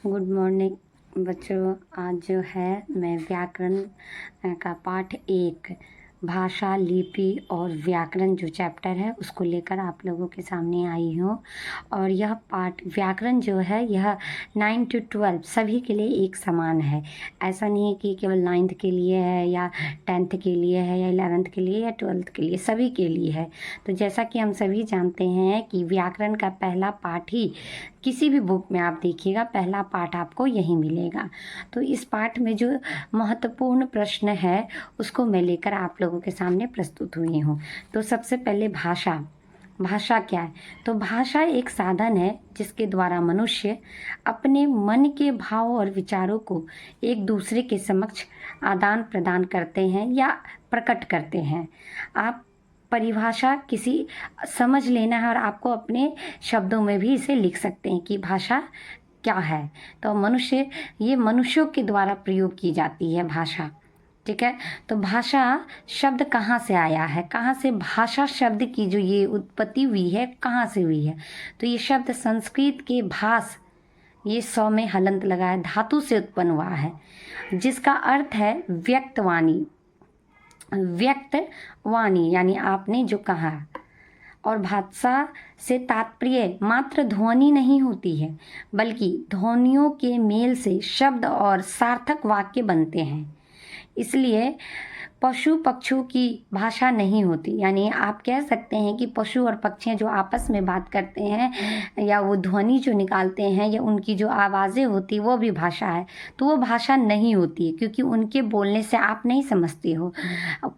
Good morning बच्चों। आज जो है मैं व्याकरण का पाठ 1 भाषा, लिपि और व्याकरण जो चैप्टर है उसको लेकर आप लोगों के सामने आई हूँ। और यह पाठ व्याकरण जो है यह 9 to 12 सभी के लिए एक समान है। ऐसा नहीं है कि केवल 9th के लिए है या 10th के लिए है या 11th के लिए या 12th के लिए, सभी के लिए है। तो जैसा कि हम सभी जानते हैं कि व्याकरण का पहला पाठ ही किसी भी बुक में आप देखिएगा, पहला पाठ आपको यही मिलेगा। तो इस पाठ में जो महत्वपूर्ण प्रश्न है उसको मैं लेकर आप लोगों के सामने प्रस्तुत हुई हूँ। तो सबसे पहले भाषा। भाषा क्या है? तो भाषा एक साधन है जिसके द्वारा मनुष्य अपने मन के भाव और विचारों को एक दूसरे के समक्ष आदान प्रदान करते हैं या प्रकट करते हैं। आप परिभाषा किसी समझ लेना है और आपको अपने शब्दों में भी इसे लिख सकते हैं कि भाषा क्या है। तो ये मनुष्यों के द्वारा प्रयोग की जाती है भाषा, ठीक है। तो भाषा शब्द कहाँ से आया है, कहाँ से भाषा शब्द की जो ये उत्पत्ति हुई है कहाँ से हुई है? तो ये शब्द संस्कृत के भास, ये सौ में हलंत लगा है, धातु से उत्पन्न हुआ है जिसका अर्थ है व्यक्तवाणी। व्यक्त वाणी यानी आपने जो कहा। और भाषा से तात्पर्य मात्र ध्वनि नहीं होती है बल्कि ध्वनियों के मेल से शब्द और सार्थक वाक्य बनते हैं। इसलिए पशु पक्षियों की भाषा नहीं होती। यानी आप कह सकते हैं कि पशु और पक्षियाँ जो आपस में बात करते हैं या वो ध्वनि जो निकालते हैं या उनकी जो आवाज़ें होती वो भी भाषा है। तो वो भाषा नहीं होती है क्योंकि उनके बोलने से आप नहीं समझते हो,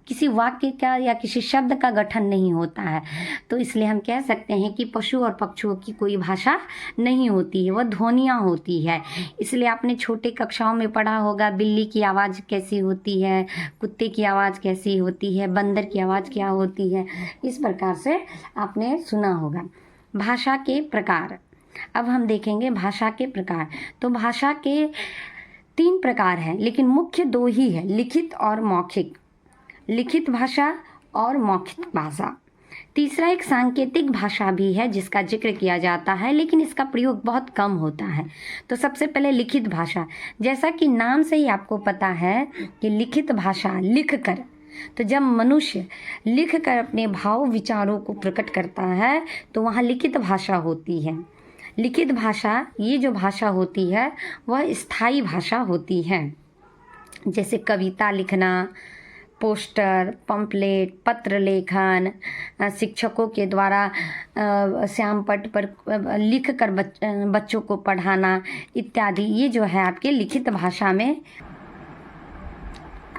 किसी वाक्य का या किसी शब्द का गठन नहीं होता है। तो इसलिए हम कह सकते हैं कि पशु और पक्षियों की कोई भाषा नहीं होती है, वह ध्वनियाँ होती है। इसलिए आपने छोटे कक्षाओं में पढ़ा होगा बिल्ली की आवाज़ कैसी होती है, कुत्ते की आवाज़ कैसी होती है, बंदर की आवाज़ क्या होती है, इस प्रकार से आपने सुना होगा। भाषा के प्रकार। अब हम देखेंगे भाषा के प्रकार। तो भाषा के 3 प्रकार हैं लेकिन मुख्य 2 ही है, लिखित और मौखिक। लिखित भाषा और मौखिक भाषा। तीसरा एक सांकेतिक भाषा भी है जिसका जिक्र किया जाता है लेकिन इसका प्रयोग बहुत कम होता है। तो सबसे पहले लिखित भाषा। जैसा कि नाम से ही आपको पता है कि लिखित भाषा लिख कर, तो जब मनुष्य लिख कर अपने भाव विचारों को प्रकट करता है तो वहाँ लिखित भाषा होती है। लिखित भाषा, ये जो भाषा होती है वह स्थायी भाषा होती है। जैसे कविता लिखना, पोस्टर, पंपलेट, पत्र लेखन, शिक्षकों के द्वारा श्याम पट पर लिख कर बच्चों को पढ़ाना इत्यादि, ये जो है आपके लिखित भाषा में।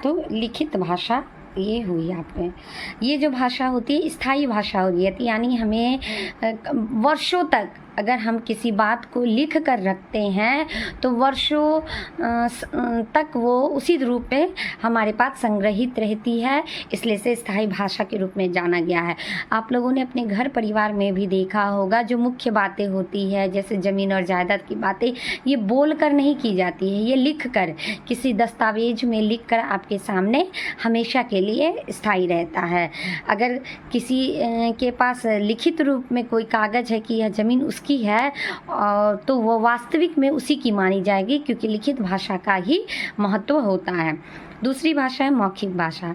तो लिखित भाषा ये हुई आपने। ये जो भाषा होती है स्थायी भाषा होती है, यानी हमें वर्षों तक अगर हम किसी बात को लिख कर रखते हैं तो वर्षों तक वो उसी रूप में हमारे पास संग्रहित रहती है, इसलिए से स्थायी भाषा के रूप में जाना गया है। आप लोगों ने अपने घर परिवार में भी देखा होगा जो मुख्य बातें होती है जैसे ज़मीन और जायदाद की बातें, ये बोल कर नहीं की जाती है, ये लिख कर किसी दस्तावेज में लिख कर आपके सामने हमेशा के लिए स्थायी रहता है। अगर किसी के पास लिखित रूप में कोई कागज़ है कि यह ज़मीन उसकी है तो वो वास्तविक में उसी की मानी जाएगी क्योंकि लिखित भाषा का ही महत्व होता है। दूसरी भाषा है मौखिक भाषा।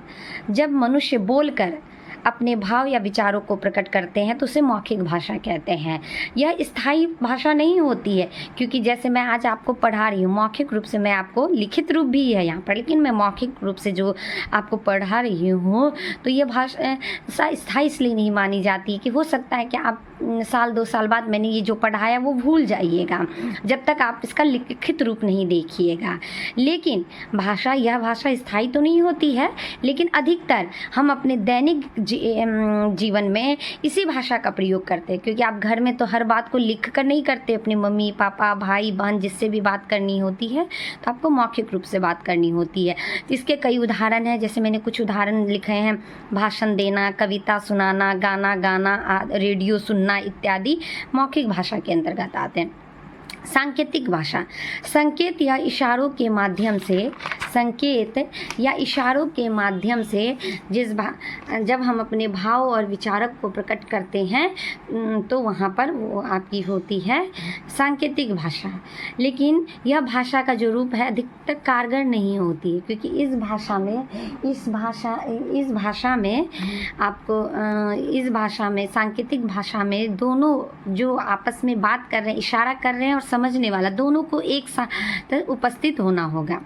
जब मनुष्य बोलकर अपने भाव या विचारों को प्रकट करते हैं तो उसे मौखिक भाषा कहते हैं। यह स्थायी भाषा नहीं होती है क्योंकि जैसे मैं आज आपको पढ़ा रही हूँ, मौखिक रूप से मैं आपको, लिखित रूप भी है यहाँ पर लेकिन मैं मौखिक रूप से जो आपको पढ़ा रही हूँ, तो यह भाषा स्थायी इसलिए नहीं मानी जाती कि हो सकता है कि आप साल 2 साल बाद मैंने ये जो पढ़ाया वो भूल जाइएगा जब तक आप इसका लिखित रूप नहीं देखिएगा। लेकिन यह भाषा स्थायी तो नहीं होती है लेकिन अधिकतर हम अपने दैनिक जीवन में इसी भाषा का प्रयोग करते हैं क्योंकि आप घर में तो हर बात को लिख कर नहीं करते। अपने मम्मी पापा भाई बहन जिससे भी बात करनी होती है तो आपको मौखिक रूप से बात करनी होती है। इसके कई उदाहरण हैं, जैसे मैंने कुछ उदाहरण लिखे हैं। भाषण देना, कविता सुनाना, गाना गाना, रेडियो सुनना इत्यादि मौखिक भाषा के अंतर्गत आते हैं। सांकेतिक भाषा। संकेत या इशारों के माध्यम से संकेत या इशारों के माध्यम से जब हम अपने भाव और विचारक को प्रकट करते हैं तो वहाँ पर वो आपकी होती है सांकेतिक भाषा। लेकिन यह भाषा का जो रूप है अधिकतर कारगर नहीं होती है, क्योंकि इस भाषा में सांकेतिक भाषा में दोनों जो आपस में बात कर रहे हैं, इशारा कर रहे हैं और समझने वाला, दोनों को एक साथ उपस्थित होना होगा।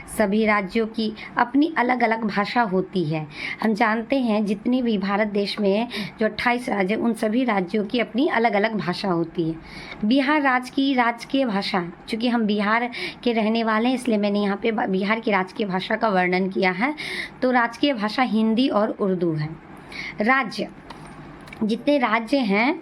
सभी राज्यों की अपनी अलग अलग भाषा होती है। हम जानते हैं जितने भी भारत देश में जो 28 राज्य, उन सभी राज्यों की अपनी अलग अलग भाषा होती है। बिहार राज्य की राजकीय भाषा, चूँकि हम बिहार के रहने वाले हैं इसलिए मैंने यहाँ पे बिहार की राजकीय भाषा का वर्णन किया है। तो राजकीय भाषा हिंदी और उर्दू है। राज्य, जितने राज्य हैं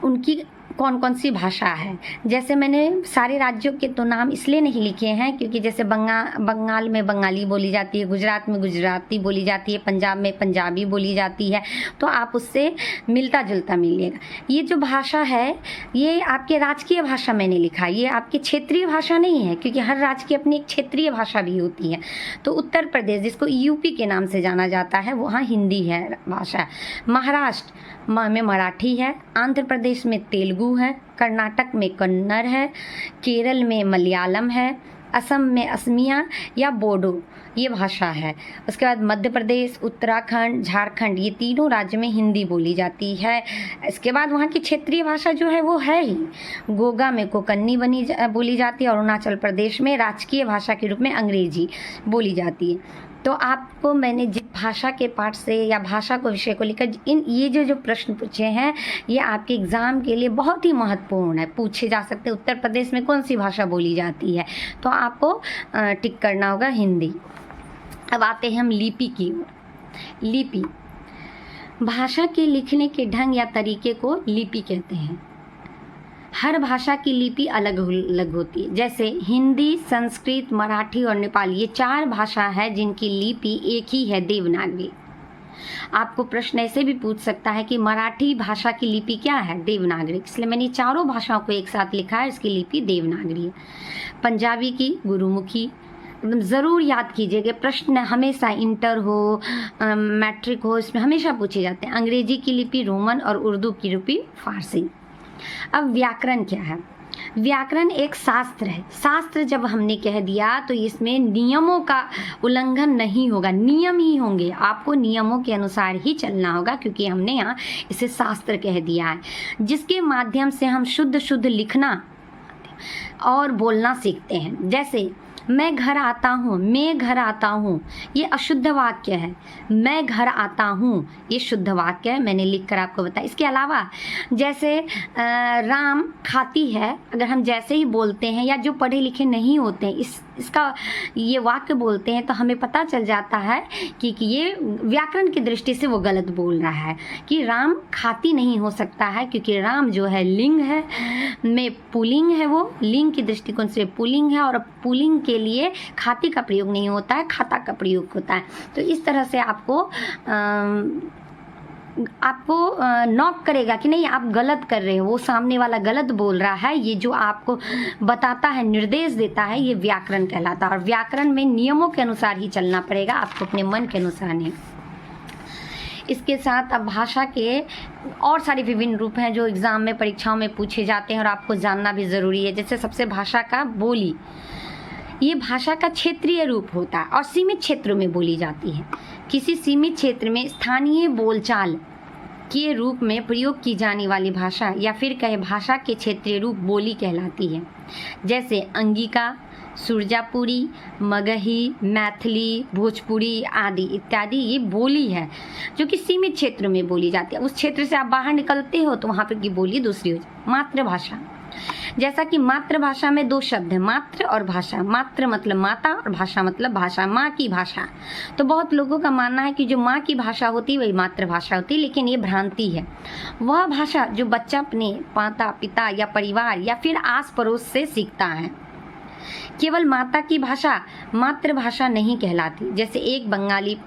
उनकी कौन कौन सी भाषा है, जैसे मैंने सारे राज्यों के तो नाम इसलिए नहीं लिखे हैं क्योंकि जैसे बंगाल में बंगाली बोली जाती है, गुजरात में गुजराती बोली जाती है, पंजाब में पंजाबी बोली जाती है, तो आप उससे मिलता जुलता मिलिएगा। ये जो भाषा है ये आपके राजकीय भाषा मैंने लिखा, ये आपकी क्षेत्रीय भाषा नहीं है, क्योंकि हर राज्य की अपनी एक क्षेत्रीय भाषा भी होती है। तो उत्तर प्रदेश, जिसको यूपी के नाम से जाना जाता है, वहाँ हिंदी है भाषा। महाराष्ट्र में मराठी है, आंध्र प्रदेश में तेलुगु है, कर्नाटक में कन्नड़ है, केरल में मलयालम है, असम में असमिया या बोडो ये भाषा है। उसके बाद मध्य प्रदेश, उत्तराखंड, झारखंड, ये तीनों राज्य में हिंदी बोली जाती है। इसके बाद वहाँ की क्षेत्रीय भाषा जो है वो है ही। गोवा में कोंकणी बोली जाती है और अरुणाचल प्रदेश में राजकीय भाषा के रूप में अंग्रेजी बोली जाती है। तो आपको मैंने जिस भाषा के पाठ से या भाषा को विषय को लेकर ये जो प्रश्न पूछे हैं ये आपके एग्ज़ाम के लिए बहुत ही महत्वपूर्ण है, पूछे जा सकते हैं। उत्तर प्रदेश में कौन सी भाषा बोली जाती है, तो आपको टिक करना होगा हिंदी। अब आते हैं हम लिपि की ओर। लिपि, भाषा के लिखने के ढंग या तरीके को लिपि कहते हैं। हर भाषा की लिपि अलग अलग होती है। जैसे हिंदी, संस्कृत, मराठी और नेपाली, ये 4 भाषा है जिनकी लिपि एक ही है, देवनागरी। आपको प्रश्न ऐसे भी पूछ सकता है कि मराठी भाषा की लिपि क्या है, देवनागरी, इसलिए मैंने चारों भाषाओं को एक साथ लिखा है, इसकी लिपि देवनागरी है। पंजाबी की गुरुमुखी, ज़रूर याद कीजिएगा, प्रश्न हमेशा इंटर हो मैट्रिक हो इसमें हमेशा पूछे जाते हैं। अंग्रेजी की लिपि रोमन और उर्दू की लिपि फारसी। अब व्याकरण क्या है? व्याकरण एक शास्त्र है। शास्त्र जब हमने कह दिया तो इसमें नियमों का उल्लंघन नहीं होगा, नियम ही होंगे, आपको नियमों के अनुसार ही चलना होगा, क्योंकि हमने यहाँ इसे शास्त्र कह दिया है, जिसके माध्यम से हम शुद्ध लिखना और बोलना सीखते हैं। जैसे मैं घर आता हूँ, मैं घर आता हूँ, ये अशुद्ध वाक्य है। मैं घर आता हूँ, ये शुद्ध वाक्य है, मैंने लिख कर आपको बताया। इसके अलावा जैसे राम खाती है, अगर हम जैसे ही बोलते हैं या जो पढ़े लिखे नहीं होते हैं इसका ये वाक्य बोलते हैं तो हमें पता चल जाता है कि ये व्याकरण की दृष्टि से वो गलत बोल रहा है, कि राम खाती नहीं हो सकता है, क्योंकि राम जो है लिंग है, में पुल्लिंग है, वो लिंग की दृष्टिकोण से पुल्लिंग है, और पुल्लिंग के लिए खाती का प्रयोग नहीं होता है, खाता का प्रयोग होता है। तो इस तरह से आपको नॉक करेगा कि नहीं आप गलत कर रहे हो, वो सामने वाला गलत बोल रहा है, ये जो आपको बताता है, निर्देश देता है, ये व्याकरण कहलाता है। और व्याकरण में नियमों के अनुसार ही चलना पड़ेगा, आपको अपने मन के अनुसार नहीं। इसके साथ अब भाषा के और सारे विभिन्न रूप हैं जो एग्ज़ाम में, परीक्षाओं में पूछे जाते हैं और आपको जानना भी ज़रूरी है। जैसे सबसे भाषा का बोली, ये भाषा का क्षेत्रीय रूप होता है और सीमित क्षेत्रों में बोली जाती है। किसी सीमित क्षेत्र में स्थानीय बोलचाल के रूप में प्रयोग की जाने वाली भाषा या फिर कहे भाषा के क्षेत्रीय रूप बोली कहलाती है। जैसे अंगिका, सुरजापुरी, मगही, मैथिली, भोजपुरी आदि इत्यादि ये बोली है जो कि सीमित क्षेत्र में बोली जाती है। उस क्षेत्र से आप बाहर निकलते हो तो वहाँ पर की बोली दूसरी हो जाती है। मातृभाषा, जैसा कि मातृभाषा में 2 शब्द है, मातृ और भाषा। मातृ मतलब माता और भाषा मतलब भाषा, माँ की भाषा। तो बहुत लोगों का मानना है कि जो माँ की भाषा होती है वही मातृभाषा होती है, लेकिन ये भ्रांति है। वह भाषा जो बच्चा अपने माता पिता या परिवार या फिर आस पड़ोस से सीखता है। केवल माता की भाषा मातृभाषा नहीं कहलाती। जैसे एक बंगाली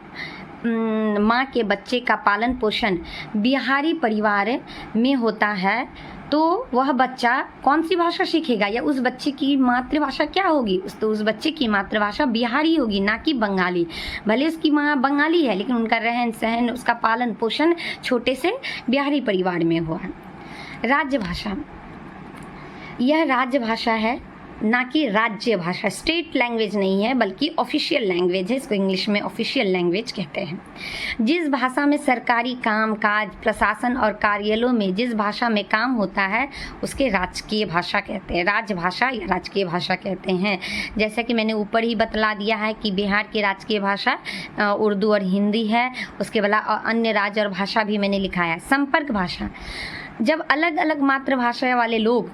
माँ के बच्चे का पालन पोषण बिहारी परिवार में होता है तो वह बच्चा कौन सी भाषा सीखेगा, या उस बच्चे की मातृभाषा क्या होगी? उस बच्चे की मातृभाषा बिहारी होगी, ना कि बंगाली। भले उसकी माँ बंगाली है, लेकिन उनका रहन सहन, उसका पालन पोषण छोटे से बिहारी परिवार में हुआ है। राजभाषा, यह राजभाषा है, ना कि राज्य भाषा। स्टेट लैंग्वेज नहीं है, बल्कि ऑफिशियल लैंग्वेज है। इसको इंग्लिश में ऑफिशियल लैंग्वेज कहते हैं। जिस भाषा में सरकारी काम काज, प्रशासन और कार्यालयों में जिस भाषा में काम होता है, उसके राजकीय भाषा कहते हैं। राजभाषा या राजकीय भाषा कहते हैं। जैसा कि मैंने ऊपर ही बतला दिया है कि बिहार की राजकीय भाषा उर्दू और हिंदी है। उसके अलावा अन्य राज्य और भाषा भी मैंने लिखा है। संपर्क भाषा, जब अलग अलग मातृभाषा वाले लोग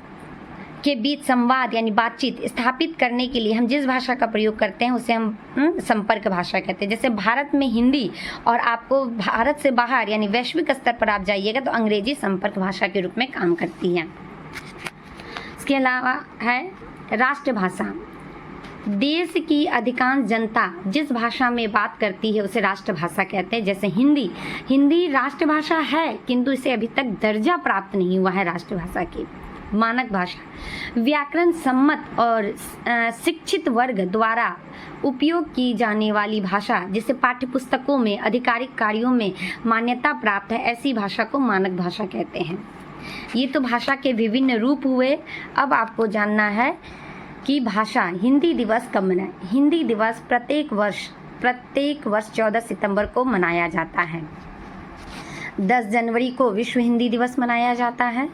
के बीच संवाद यानी बातचीत स्थापित करने के लिए हम जिस भाषा का प्रयोग करते हैं, उसे हम संपर्क भाषा कहते हैं। जैसे भारत में हिंदी, और आपको भारत से बाहर यानी वैश्विक स्तर पर आप जाइएगा तो अंग्रेजी संपर्क भाषा के रूप में काम करती है। इसके अलावा है राष्ट्रभाषा। देश की अधिकांश जनता जिस भाषा में बात करती है, उसे राष्ट्रभाषा कहते हैं। जैसे हिंदी राष्ट्रभाषा है, किंतु इसे अभी तक दर्जा प्राप्त नहीं हुआ है राष्ट्रभाषा की। मानक भाषा, व्याकरण सम्मत और शिक्षित वर्ग द्वारा उपयोग की जाने वाली भाषा, जिसे पाठ्यपुस्तकों में आधिकारिक कार्यों में मान्यता प्राप्त है, ऐसी भाषा को मानक भाषा कहते हैं। ये तो भाषा के विभिन्न रूप हुए। अब आपको जानना है कि भाषा हिंदी दिवस कब मनाएं। हिंदी दिवस प्रत्येक वर्ष 14 सितंबर को मनाया जाता है। 10 जनवरी को विश्व हिंदी दिवस मनाया जाता है।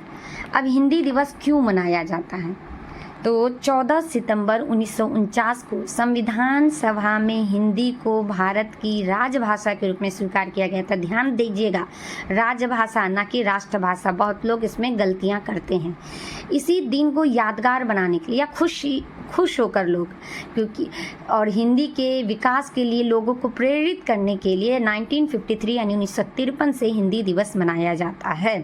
अब हिंदी दिवस क्यों मनाया जाता है? तो 14 सितंबर 1949 को संविधान सभा में हिंदी को भारत की राजभाषा के रूप में स्वीकार किया गया था। ध्यान दीजिएगा, राजभाषा, ना कि राष्ट्रभाषा। बहुत लोग इसमें गलतियां करते हैं। इसी दिन को यादगार बनाने के लिए या खुश होकर लोग, क्योंकि और हिंदी के विकास के लिए लोगों को प्रेरित करने के लिए 1953 यानी 1953 से हिंदी दिवस मनाया जाता है।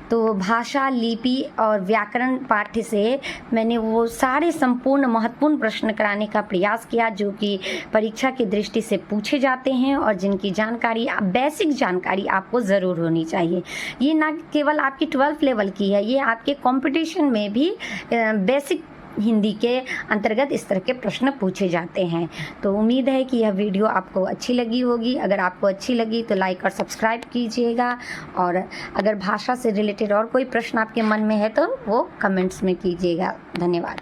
तो भाषा, लिपि और व्याकरण पाठ्य से मैंने वो सारे संपूर्ण महत्वपूर्ण प्रश्न कराने का प्रयास किया जो कि परीक्षा की दृष्टि से पूछे जाते हैं और जिनकी जानकारी, बेसिक जानकारी आपको ज़रूर होनी चाहिए। ये ना केवल आपकी 12th लेवल की है, ये आपके कंपटीशन में भी बेसिक हिंदी के अंतर्गत इस तरह के प्रश्न पूछे जाते हैं। तो उम्मीद है कि यह वीडियो आपको अच्छी लगी होगी। अगर आपको अच्छी लगी तो लाइक और सब्सक्राइब कीजिएगा, और अगर भाषा से रिलेटेड और कोई प्रश्न आपके मन में है तो वो कमेंट्स में कीजिएगा। धन्यवाद।